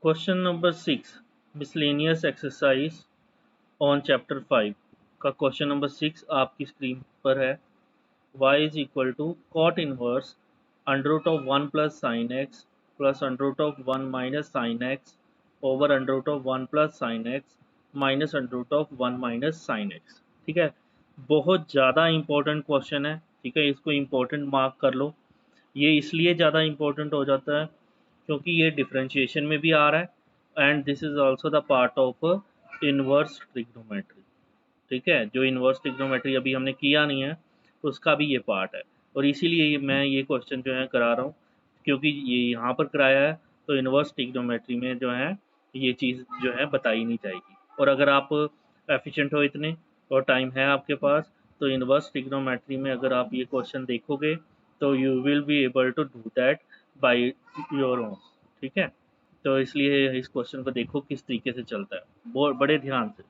Question number 6 miscellaneous exercise on chapter 5 का question number 6 आपकी screen पर है। y is equal to cot inverse under root of 1 plus sine x plus under root of 1 minus sine x over under root of 1 plus sine x minus under root of 1 minus sine x. ठीक है, बहुत ज़्यादा important question है। ठीक है, इसको important mark कर लो। ये इसलिए ज़्यादा इंपॉर्टेंट हो जाता है क्योंकि ये डिफरेंशिएशन में भी आ रहा है and this is also the part of inverse trigonometry. ठीक है, जो इनवर्स ट्रिग्नोमेट्री अभी हमने किया नहीं है उसका भी ये पार्ट है, और इसीलिए मैं ये क्वेश्चन जो है करा रहा हूँ क्योंकि ये यहाँ पर कराया है तो इनवर्स ट्रिग्नोमेट्री में जो है ये चीज़ जो है बताई नहीं जाएगी। और अगर आप एफिशिएंट हो इतने और टाइम है आपके पास तो इनवर्स ट्रिग्नोमेट्री में अगर आप ये क्वेश्चन देखोगे तो you will be able to do that by your own. ठीक है, तो इसलिए इस क्वेश्चन को देखो किस तरीके से चलता है, बहुत बड़े ध्यान से।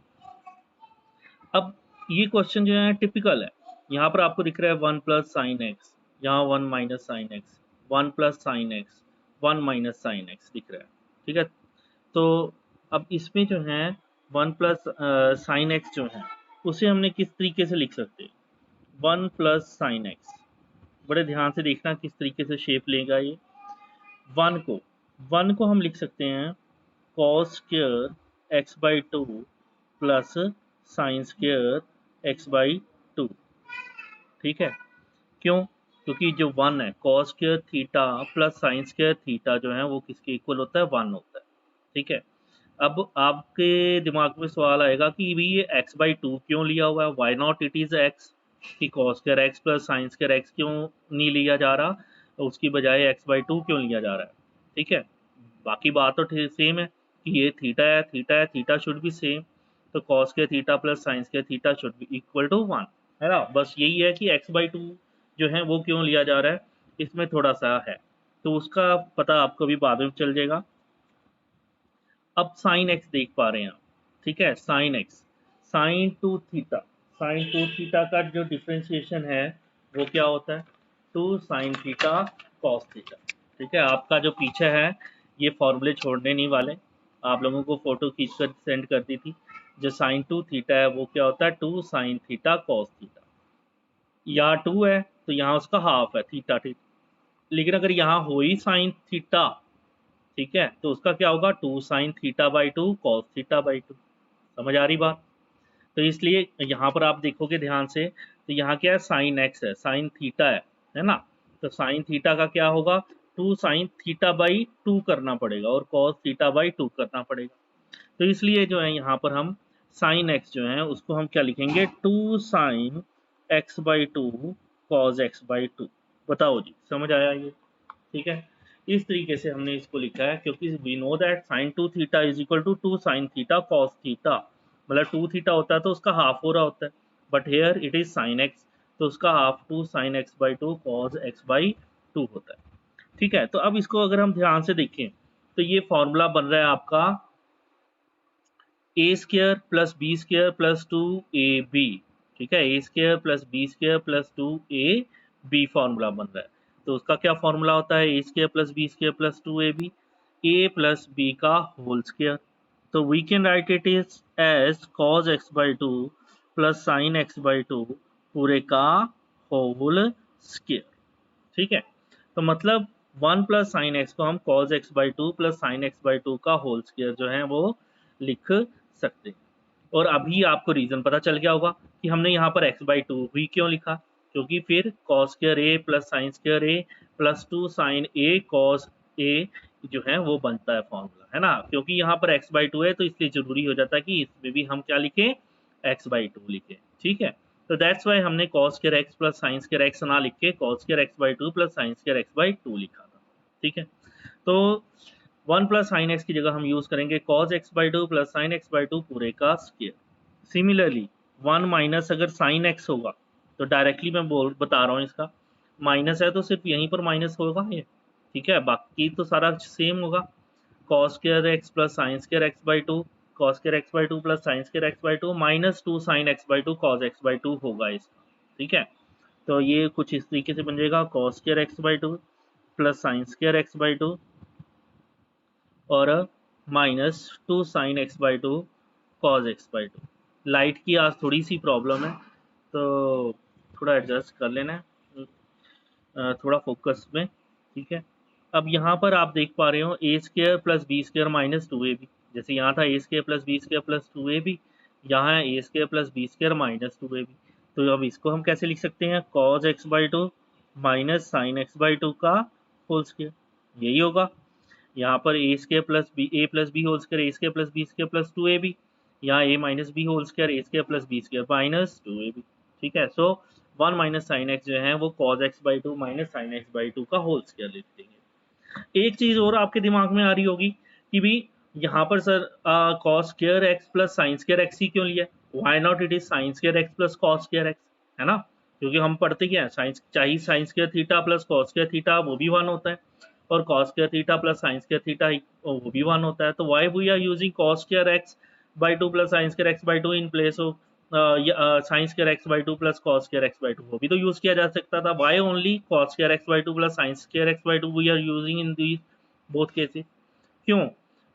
अब ये क्वेश्चन जो है टिपिकल है। यहाँ पर आपको दिख रहा है 1 प्लस साइन एक्स, यहाँ 1 minus sine x, 1 plus sine x, 1 minus sine x दिख रहा है। ठीक है, तो अब इसमें जो है 1 प्लस साइन एक्स जो है उसे हमने किस तरीके से लिख सकते हैं? 1 प्लस साइन एक्स, बड़े ध्यान से देखना किस तरीके से शेप लेगा ये। 1 को हम लिख सकते हैं cos square x by two plus sine square x by to. ठीक है, क्यों? क्योंकि जो 1 है cos square theta plus sine square theta जो है वो किसके इक्वल होता है? 1 होता है। ठीक है, अब आपके दिमाग में सवाल आएगा कि भाई ये एक्स बाई टू क्यों लिया हुआ है? Why not it is X, कि cos square X plus sine square X क्यों नहीं लिया जा रहा, उसकी बजाय एक्स बाई टू क्यों लिया जा रहा है? ठीक है, बाकी बात तो सेम है कि ये थीटा है, थीटा है, थीटा शुड बी सेम, तो कॉस के थीटा प्लस साइंस के theta should be equal to 1, है ना? बस यही है कि एक्स बाई टू जो है वो क्यों लिया जा रहा है, इसमें थोड़ा सा है, तो उसका पता आपको भी बाद में चल जाएगा। अब साइन एक्स देख पा रहे हैं आप। ठीक है, sine x, sine two theta, sine two theta का जो डिफ्रेंसिएशन है वो क्या होता है? Two sine theta cos theta. ठीक है, आपका जो पीछे है ये फॉर्मूले छोड़ने नहीं वाले, आप लोगों को फोटो खींच कर सेंड कर दी थी। जो साइन टू थीटा है वो क्या होता है? Two sine theta cos theta. यहाँ टू है तो यहाँ उसका हाफ है थीटा। ठीक, लेकिन अगर यहाँ हो ही साइन थीटा, ठीक है, तो उसका क्या होगा? Two sine theta by two cos theta by two. समझ आ रही बात? तो इसलिए यहाँ पर आप देखोगे ध्यान से तो यहाँ क्या है? साइन एक्स है, साइन थीटा है ना? तो साइन थीटा का क्या होगा? Two sine theta by two करना पड़ेगा और कॉस थीटा बाई टू करना पड़ेगा। तो इसलिए जो है यहाँ पर हम साइन एक्स जो है उसको हम क्या लिखेंगे? Two sine x by two cos x by two. बताओ जी, समझ आया ये? ठीक है, इस तरीके से हमने इसको लिखा है क्योंकि we know that sine two theta is equal to two sine theta cos theta, मतलब टू थीटा होता है तो उसका हाफ हो रहा होता है, but here it is sine x तो उसका half two sine x by two cos x by two होता है। ठीक है, तो अब इसको अगर हम ध्यान से देखें तो ये फॉर्मूला बन रहा है आपका A square plus B square plus two A B. ठीक है, A square plus B square plus two A B formula बन रहा है। तो उसका क्या फॉर्मूला होता है? A square plus B square plus two A B, A plus B का होल स्क्र। तो we can write it is as cos x by two plus sine x by two पूरे का होल स्क्र। ठीक है, तो मतलब 1 plus sine x को हम cos x by two plus sine x by two का होल स्क्र जो है वो लिख सकते हैं। और अभी आपको रीजन पता चल गया होगा कि हमने यहाँ पर एक्स बाई टू भी क्यों लिखा, क्योंकि फिर cos square A plus sine square A plus two sign A cos A जो है वो बनता है फॉर्मूला, है ना? क्योंकि यहाँ पर एक्स बाई टू है तो इसलिए जरूरी हो जाता है कि इसमें भी हम क्या लिखें? एक्स बाई टू लिखें। ठीक है, तो दैट्स वाई हमने cos square x plus sine square x ना लिख के cos square x by two plus sine square x by to लिखा था। ठीक है, तो 1 प्लस साइन एक्स की जगह हम यूज करेंगे cos x by two plus sine x by two पूरे का स्क्वायर। सिमिलरली 1 माइनस अगर साइन एक्स होगा तो डायरेक्टली मैं बता रहा हूँ इसका, माइनस है तो सिर्फ यहीं पर माइनस होगा ये। ठीक है, बाकी तो सारा सेम होगा। Cos square X plus sine square x by two, cos square x by two plus sine square x by two minus two sine x by two cos x by to होगा इसका। ठीक है, तो ये कुछ इस तरीके से बन जाएगा cos square x by two plus sine square x by two और minus 2 sine x by two cos x by two. Light की आज थोड़ी सी प्रॉब्लम है, तो थोड़ा एडजस्ट कर लेना है, थोड़ा फोकस में। ठीक है, अब यहाँ पर आप देख पा रहे हो A square plus B square minus two A B. जैसे यहाँ था A square plus B square plus two A B, यहाँ है A square plus B square minus two A B. तो अब इसको हम कैसे लिख सकते हैं, cos x by two minus sine x by two का होल स्केयर, यही होगा। यहाँ पर A square plus B whole square, A square plus B square plus two A B, यहाँ A minus B whole square, A square plus B square minus two A B. ठीक है, so one minus sine X जो है वो cos x by two minus sine x by two का whole square लिख देंगे। एक चीज और आपके दिमाग में आ रही होगी कि भी यहाँ पर sir cos square X plus sine square X ही क्यों लिया, why not it is sine square X plus cos square X, है ना। क्योंकि हम पढ़ते क्या है, साइंस चाहे sine square theta plus cos square theta वो भी वन होता है, और cos square theta plus sine square theta वो भी वन होता है। तो why we are using cos square x by two plus sine square x by two in place of sine square x by two plus cos square x by two, वो भी तो use किया जा सकता था। Why only cos square x by two plus sine square x by two we are using in these both cases, क्यों?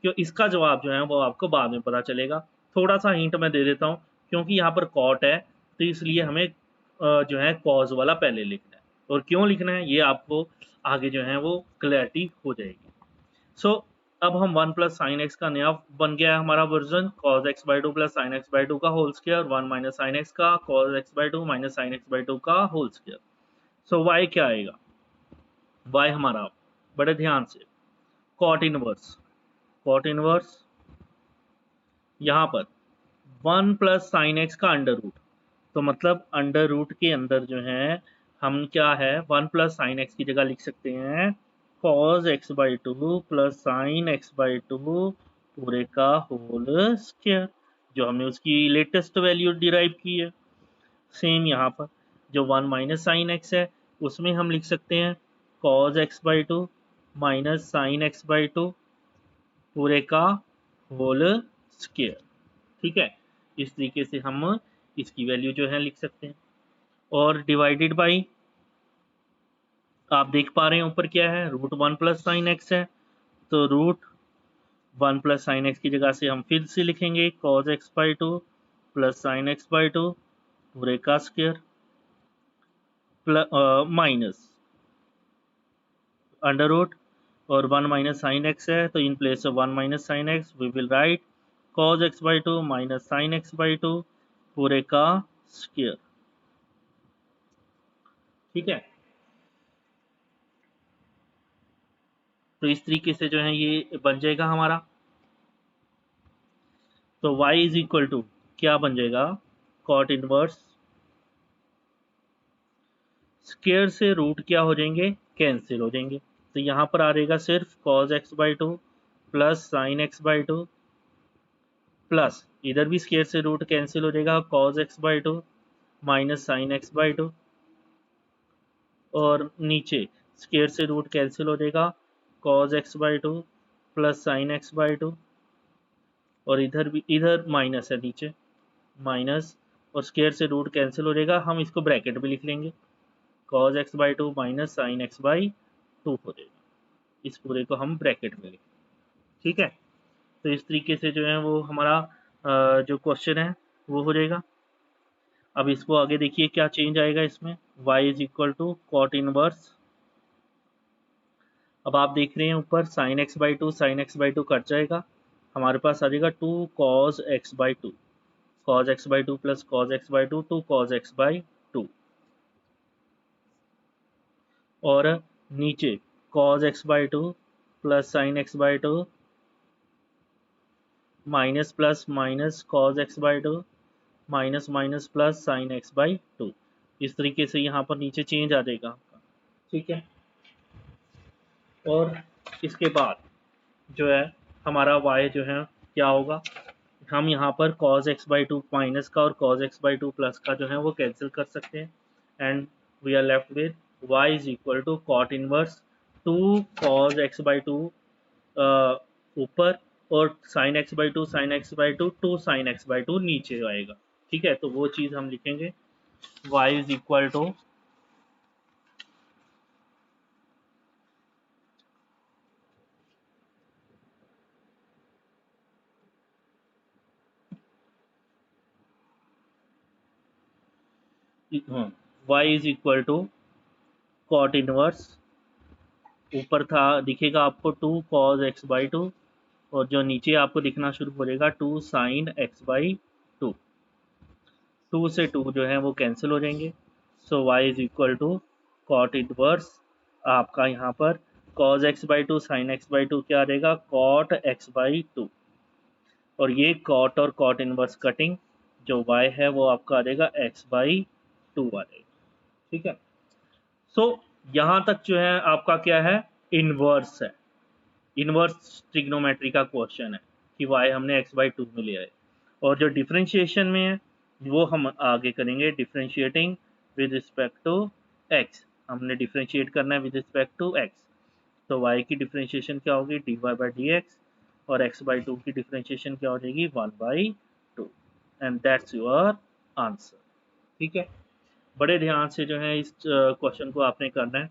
क्यों? इसका जवाब जो है वो आपको बाद में पता चलेगा। थोड़ा सा हिंट मैं दे देता हूँ, क्योंकि यहाँ पर कॉट है तो इसलिए हमें जो है कॉज वाला पहले लिखना है, और क्यों लिखना है ये आपको आगे जो है वो क्लैरिटी हो जाएगी। सो अब हम वन प्लस साइन एक्स का नया बन गया है हमारा version, cos x by two plus sine x by two का whole square, one minus sine X का cos x by two minus sine x by two का होल स्क्वायर। सो वाई क्या आएगा, वाई हमारा बड़े ध्यान से कॉट इनवर्स, कॉट इनवर्स यहाँ पर वन प्लस साइन एक्स का अंडर रूट, तो मतलब अंडर रूट के अंदर जो है हम क्या है वन प्लस साइन एक्स की जगह लिख सकते हैं cos x by two plus sine x by two पूरे का होल स्क्वायर, जो हमने उसकी लेटेस्ट वैल्यू डिराइव की है। सेम यहाँ पर जो वन माइनस साइन एक्स है उसमें हम लिख सकते हैं cos x by two minus sine x by two पूरे का होल स्क्वायर। ठीक है, इस तरीके से हम इसकी वैल्यू जो है लिख सकते हैं। और डिवाइडेड बाई आप देख पा रहे हैं ऊपर क्या है, root one plus sine x है, तो root one plus sine x की जगह से हम फिर से लिखेंगे cos x by two plus sine x by two पूरे का स्क्वायर माइनस अंडर रूट, और वन माइनस साइन एक्स है तो in place of one minus sine x we will write cos x by two minus sine x by two पूरे का square. ठीक है, तो इस तरीके से जो है ये बन जाएगा हमारा। तो y इज इक्वल टू क्या बन जाएगा, कॉट इनवर्स स्क्वायर से रूट क्या हो जाएंगे, कैंसिल हो जाएंगे। तो यहाँ पर आ रहेगा सिर्फ cos x by two plus sine x by two, plus इधर भी स्क्वायर से रूट कैंसिल हो जाएगा cos x by two minus sine x by two, और नीचे स्क्वायर से रूट कैंसिल हो जाएगा cos x by two plus sine x by two, और इधर भी इधर माइनस है नीचे माइनस, और स्क्वायर से रूट कैंसिल हो जाएगा, हम इसको ब्रैकेट में लिख लेंगे cos x by two minus sine x by to हो जाएगा, इस पूरे को हम ब्रैकेट में लिखें। ठीक है, तो इस तरीके से जो है वो हमारा जो क्वेश्चन है वो हो जाएगा। अब इसको आगे देखिए क्या चेंज आएगा इसमें, y is equal to cot inverse, अब आप देख रहे हैं ऊपर sine x by two sine x by two cut जाएगा, हमारे पास आ जाएगा two cos x by two, cos x by two plus cos x by two two cos x by two, और नीचे cos x by two plus sine x by two minus plus minus cos x by two minus minus plus sine x by to, इस तरीके से यहाँ पर नीचे change आ जाएगा। ठीक है, और इसके बाद जो है हमारा y जो है क्या होगा, हम यहाँ पर cos x by two minus का और cos x by two plus का जो है वो कैंसिल कर सकते हैं, and we are left with y is equal to cot inverse two cos x by two ऊपर, और sin x by two sine x by two two sine x by two नीचे आएगा। ठीक है, तो वो चीज़ हम लिखेंगे y is equal to y is equal to cot inverse, ऊपर था दिखेगा आपको 2 cos x/2, और जो नीचे आपको दिखना शुरू हो जाएगा 2 sin x/2। 2 से 2 जो है वो कैंसिल हो जाएंगे। So y is equal to cot inverse आपका यहाँ पर cos x/2 sin x/2 क्या आ जाएगा, cot x/2। और ये कॉट और कॉट इनवर्स कटिंग, जो y है वो आपका आ जाएगा x/2 आ जाएगा। ठीक है, सो यहाँ तक जो है आपका क्या है, इनवर्स है। इनवर्स ट्रिग्नोमेट्री का क्वेश्चन है कि y हमने x/2 में लिया है। और जो डिफरेंशिएशन में है वो हम आगे करेंगे, differentiating with respect to x। हमने डिफरेंशिएट करना है विद रिस्पेक्ट टू x। तो y की डिफरेंशिएशन क्या होगी, dy/dx, और x/2 की डिफरेंशिएशन क्या हो जाएगी, 1/2। And that's your answer. ठीक है, बड़े ध्यान से जो है इस क्वेश्चन को आपने करना है।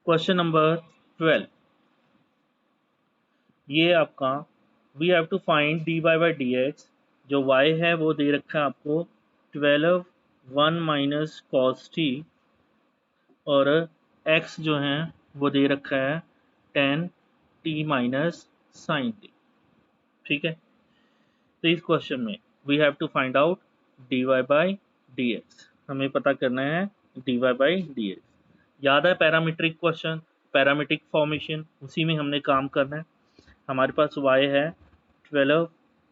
क्वेश्चन नंबर 12, ये आपका we have to find dy/dx। जो y है वो दे रखा है आपको 12 1 माइनस कॉस टी, और x जो है वो दे रखा है 10 t माइनस साइन टी। ठीक है, तो इस क्वेश्चन में we have to find out dy/dx। हमें पता करना है dy/dx। याद है पैरामीट्रिक क्वेश्चन, पैरामीट्रिक फॉर्मेशन, उसी में हमने काम करना है। हमारे पास y है 12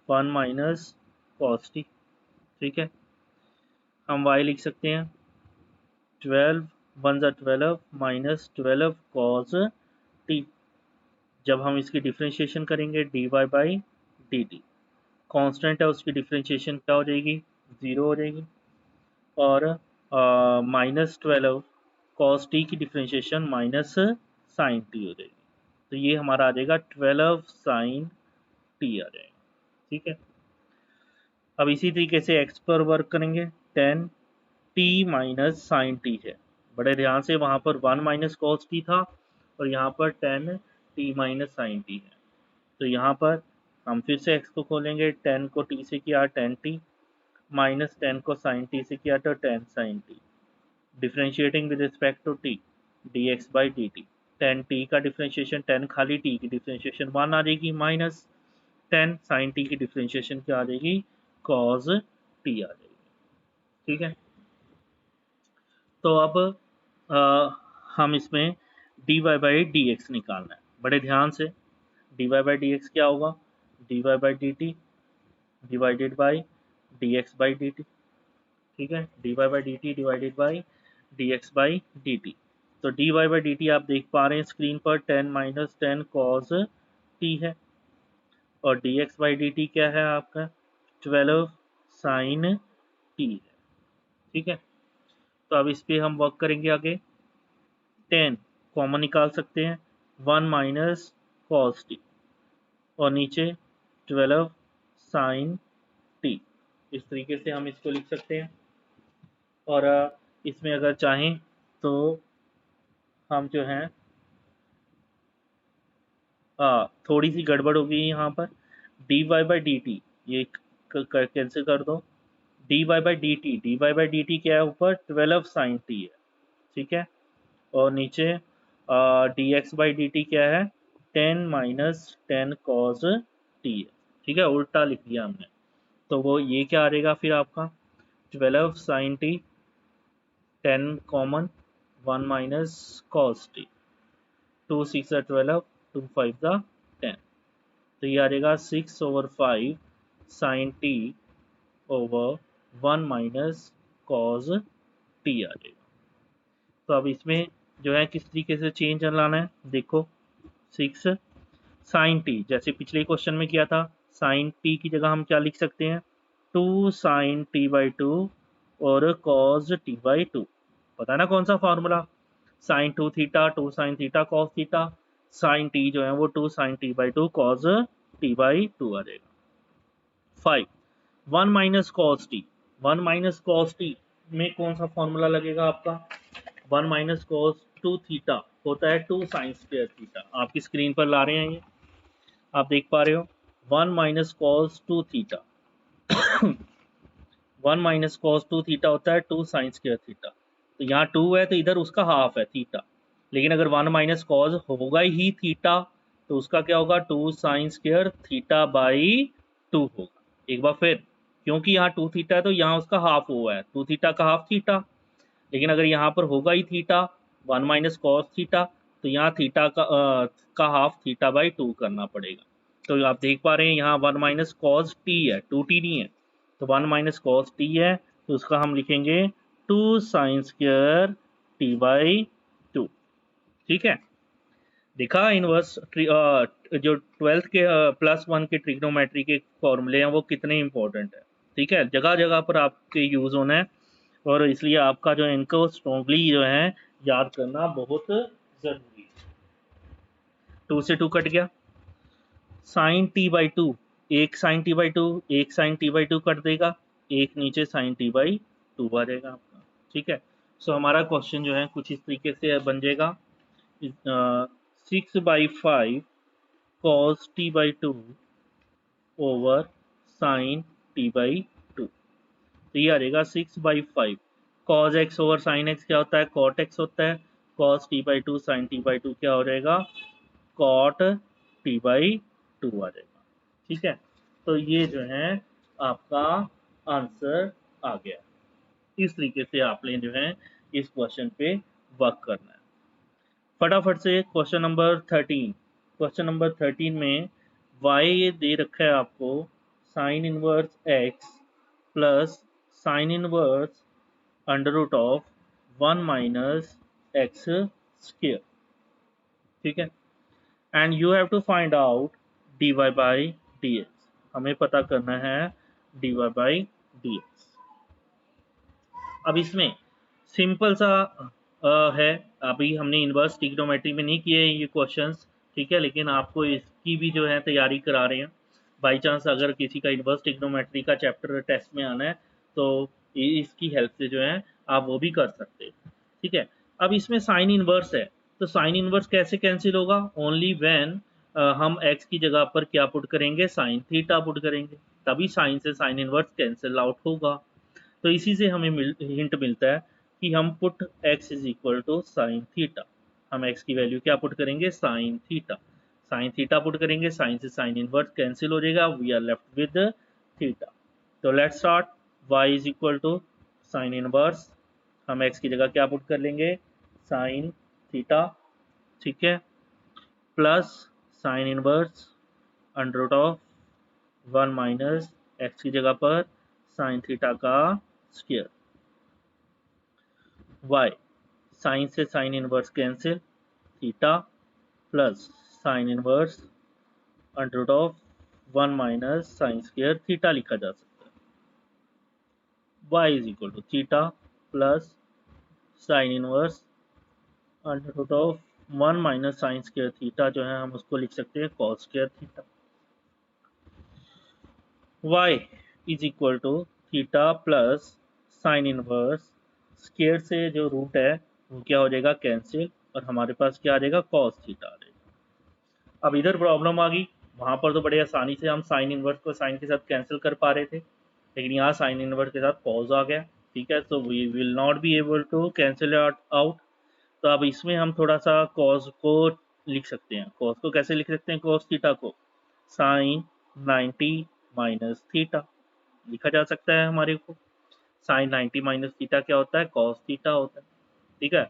1 माइनस कॉस टी। ठीक है, हम y लिख सकते हैं 12 1 12 माइनस 12 कॉस टी। जब हम इसकी डिफरेंशिएशन करेंगे dy/dt, कांस्टेंट है उसकी डिफरेंशिएशन क्या हो जाएगी, 0 हो जाएगी। और -12 कॉस टी की डिफरेंशिएशन माइनस साइन टी हो जाएगी। तो ये हमारा आ जाएगा 12 साइन टी आ जाएगा। ठीक है, अब इसी तरीके से x पर वर्क करेंगे। 10 t माइनस साइन टी है, बड़े ध्यान से, वहां पर 1 माइनस कॉस टी था और यहाँ पर 10 t माइनस साइन टी है। तो यहाँ पर हम फिर से x को खोलेंगे, 10 को t से किया 10t, माइनस 10 को साइन टी से किया तो 10 sine t. Differentiating with respect to t, dx/dt। 10t का डिफ्रेंशिएशन 10 खाली t की डिफ्रेंशिएशन 1 आ जाएगी, माइनस 10 साइन टी की डिफ्रेंशिएशन क्या आ जाएगी, कॉस टी आ जाएगी। ठीक है, तो अब हम इसमें dy/dx निकालना है। बड़े ध्यान से, dy/dx क्या होगा, dy/dt डिवाइडेड बाई dx/dt। ठीक है, dy/dt डिवाइडेड बाई dx/dt। तो dy/dt आप देख पा रहे हैं स्क्रीन पर 10 माइनस 10 कॉस टी है, और dx/dt क्या है आपका 12 साइन टी है। ठीक है, तो अब इस पे हम वर्क करेंगे आगे। 10 कॉमन निकाल सकते हैं, 1 माइनस कॉस टी, और नीचे 12 साइन टी। इस तरीके से हम इसको लिख सकते हैं। और इसमें अगर चाहें तो हम जो है थोड़ी सी गड़बड़ हो गई यहाँ पर, dy/dt ये कैंसिल कर दो। dy/dt क्या है, ऊपर 12 साइन टी है। ठीक है, और नीचे dx/dt क्या है, 10 माइनस 10 कॉस टी है। ठीक है, उल्टा लिख दिया हमने। तो वो ये क्या आ जाएगा फिर आपका 12 sine t, 10 common, 1 minus cos t, 2 6 12, 2 5 10। तो ये आ जाएगा 6/5 sine T over 1 minus cos T आ जाएगा। तो अब इसमें जो है किस तरीके से चेंज लाना है, देखो 6 साइन टी, जैसे पिछले क्वेश्चन में किया था, साइन टी की जगह हम क्या लिख सकते हैं, 2 साइन t/2 और कॉस t/2। पता है ना कौन सा formula, sine 2 theta 2 sine theta cos theta, sine t जो है वो 2 साइन t/2 कॉस t/2 आ जाएगा। 5 1 minus cos T, 1 minus cos T में कौन सा फॉर्मूला लगेगा आपका, 1 माइनस कॉस 2 थीटा होता है 2 साइन स्क्वायर थीटा। आपकी स्क्रीन पर ला रहे हैं, ये आप देख पा रहे हो, 1 minus cos 2 theta 1 minus cos 2 theta होता है 2 साइन स्क्वायर थीटा। तो यहाँ 2 है तो इधर उसका हाफ है थीटा, लेकिन अगर 1 माइनस कॉस होगा ही थीटा तो उसका क्या होगा 2 साइन स्क्वायर थीटा बाई 2 होगा। एक बार फिर, क्योंकि यहाँ 2 थीटा है तो यहाँ उसका हाफ हुआ है, 2 थीटा का हाफ थीटा, लेकिन अगर यहाँ पर होगा ही थीटा 1 माइनस कॉस थीटा तो यहाँ थीटा का हाफ थीटा बाई 2 करना पड़ेगा। तो आप देख पा रहे हैं यहाँ 1 माइनस कॉस टी है, 2t नहीं है, तो 1 माइनस कॉस टी है तो उसका हम लिखेंगे 2 साइन स्क्वायर टी बाई 2। ठीक है, देखा इनवर्स जो 12th के +1 के ट्रिग्नोमेट्री के फॉर्मूले हैं वो कितने इंपॉर्टेंट है। ठीक है, जगह जगह पर आपके यूज होना है और इसलिए आपका जो इनको स्ट्रॉन्गली जो है याद करना बहुत जरूरी है। 2 से 2 कट गया, साइन टी बाई 2, एक साइन टी बाई 2 एक साइन टी बाई 2 कट देगा, एक नीचे साइन टी बाई 2 आ जाएगा आपका। ठीक है, सो हमारा क्वेश्चन जो है कुछ इस तरीके से बन जाएगा 6/5 cos t by 2 over sine t by 2। तो ये आ जाएगा 6/5। cos x over sine x क्या होता है, cot x होता है, cos t by 2 sine t by 2 क्या हो जाएगा, cot t बाई 2 आ जाएगा। ठीक है, तो ये जो है आपका आंसर आ गया। इस तरीके से आपने जो है इस क्वेश्चन पे वर्क करना है। फटाफट से क्वेश्चन नंबर 13। क्वेश्चन नंबर 13 में y ये दे रखा है आपको sine inverse x plus sine inverse under root of 1 minus x square. ठीक है, and you have to find out dy by dx। हमें पता करना है dy बाई dx। अब इसमें सिंपल सा है, अभी हमने इनवर्स ट्रिग्नोमेट्री में नहीं किए ये क्वेश्चंस। ठीक है, लेकिन आपको इसकी भी जो है तैयारी करा रहे हैं। बाई चांस अगर किसी का इनवर्स ट्रिग्नोमेट्री का चैप्टर टेस्ट में आना है तो इसकी हेल्प से जो है आप वो भी कर सकते हैं। ठीक है, अब इसमें साइन इनवर्स है तो साइन इनवर्स कैसे कैंसिल होगा, ओनली व्हेन हम x की जगह पर क्या पुट करेंगे, साइन थीटा पुट करेंगे, तभी साइन से साइन इनवर्स कैंसिल आउट होगा। तो इसी से हमें हिंट मिलता है कि हम put x is equal to sine theta. हम x की वैल्यू क्या पुट करेंगे, sine theta. Sine theta put करेंगे, साइन से साइन इनवर्स कैंसिल हो जाएगा, we are left with theta. तो let's start, y is equal to sine inverse, हम x की जगह क्या पुट कर लेंगे, साइन थीटा। ठीक है, plus sine inverse under root of 1 minus x की जगह पर साइन थीटा का स्क्वायर। y साइन से sine inverse cancel, theta plus sine inverse under root of 1 minus sine square theta लिखा जा सकता है। y is equal to theta plus sine inverse under root of 1 minus sine square theta जो है हम उसको लिख सकते हैं cos square theta. y is equal to theta plus sine inverse, square से जो रूट है वो क्या हो जाएगा, कैंसिल, और हमारे पास क्या आ जाएगा, कॉस थीटा आ जाएगा। अब इधर प्रॉब्लम आ गई, वहां पर तो बड़े आसानी से हम साइन इनवर्स को साइन के साथ कैंसिल कर पा रहे थे, लेकिन यहाँ साइन इनवर्स के साथ कॉस आ गया। ठीक है, तो we will not be able to cancel out. तो अब इसमें हम थोड़ा सा कॉस को लिख सकते हैं। कॉस को कैसे लिख सकते हैं, कॉस थीटा को साइन 90 माइनस थीटा लिखा जा सकता है हमारे को। साइन 90 माइनस थीटा क्या होता है, कॉस थीटा होता है। ठीक है,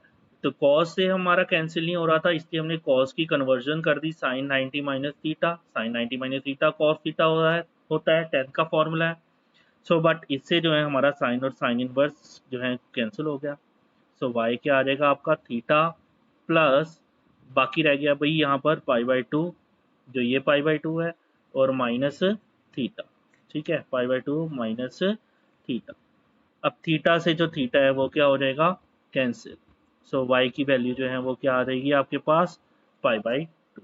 तो कॉस से हमारा कैंसिल नहीं हो रहा था, इसलिए हमने कॉस की कन्वर्जन कर दी sine 90 minus theta. Sine 90 minus theta cos theta होता है 10 का फॉर्मूला है। सो बट इससे जो है हमारा साइन और साइन इनवर्स जो है कैंसिल हो गया। सो वाई क्या आ जाएगा आपका, थीटा प्लस बाकी रह गया भाई यहाँ पर पाई बाई 2, जो ये पाई बाई 2 है, और माइनस थीटा। ठीक है, पाई बाई 2 माइनस थीटा। अब थीटा से जो थीटा है वो क्या हो जाएगा, कैंसिल। सो y की वैल्यू जो है वो क्या आ जाएगी आपके पास, पाई बाई 2।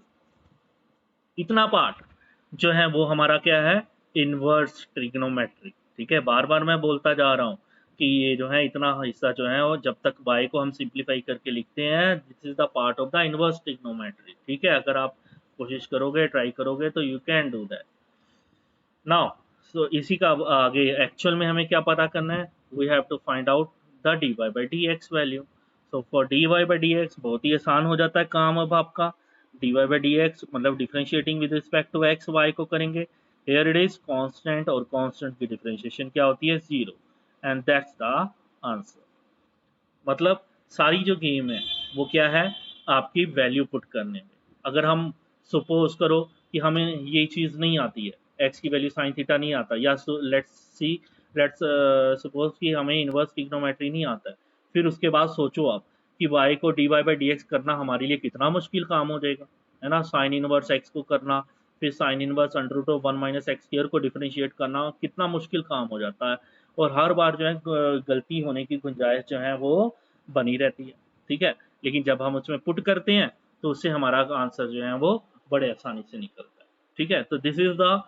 इतना पार्ट जो है वो हमारा क्या है, इनवर्स ट्रिग्नोमेट्री। ठीक है, बार बार मैं बोलता जा रहा हूँ कि ये जो है इतना हिस्सा जो है, और जब तक y को हम सिंप्लीफाई करके लिखते हैं, this is the part of the inverse trigonometry. ठीक है, अगर आप कोशिश करोगे, ट्राई करोगे तो you can do that. Now तो इसी का अब आगे एक्चुअल में हमें क्या पता करना है, we have to find out the D Y by D X value. So for D Y by D X बहुत ही आसान हो जाता है काम अब आपका। D Y by D X मतलब differentiating with respect to X Y को करेंगे। हेयर इट इज कांस्टेंट, और कांस्टेंट की डिफ्रेंशिएशन क्या होती है, 0, एंड दैट्स द आंसर। मतलब सारी जो गेम है वो क्या है, आपकी वैल्यू पुट करने में। अगर हम सपोज करो कि हमें ये चीज़ नहीं आती है, एक्स की वैल्यू साइन थीटा नहीं आता, या लेट्स सपोज कि हमें इनवर्स ट्रिग्नोमेट्री नहीं आता है, फिर उसके बाद सोचो आप कि वाई को d Y by D x करना हमारे लिए कितना मुश्किल काम हो जाएगा, है ना। साइन इनवर्स एक्स को करना, फिर sine inverse under root of 1 minus x square को डिफरेंशिएट करना कितना मुश्किल काम हो जाता है, और हर बार जो है गलती होने की गुंजाइश जो है वो बनी रहती है, ठीक है। लेकिन जब हम उसमें पुट करते हैं तो उससे हमारा आंसर जो है वो बड़े आसानी से निकलता है, ठीक है। तो this is the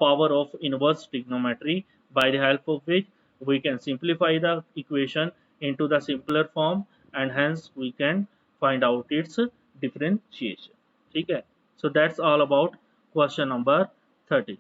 power of inverse trigonometry, by the help of which we can simplify the equation into the simpler form, and hence we can find out its differentiation, ठीक है। So that's all about question number 30.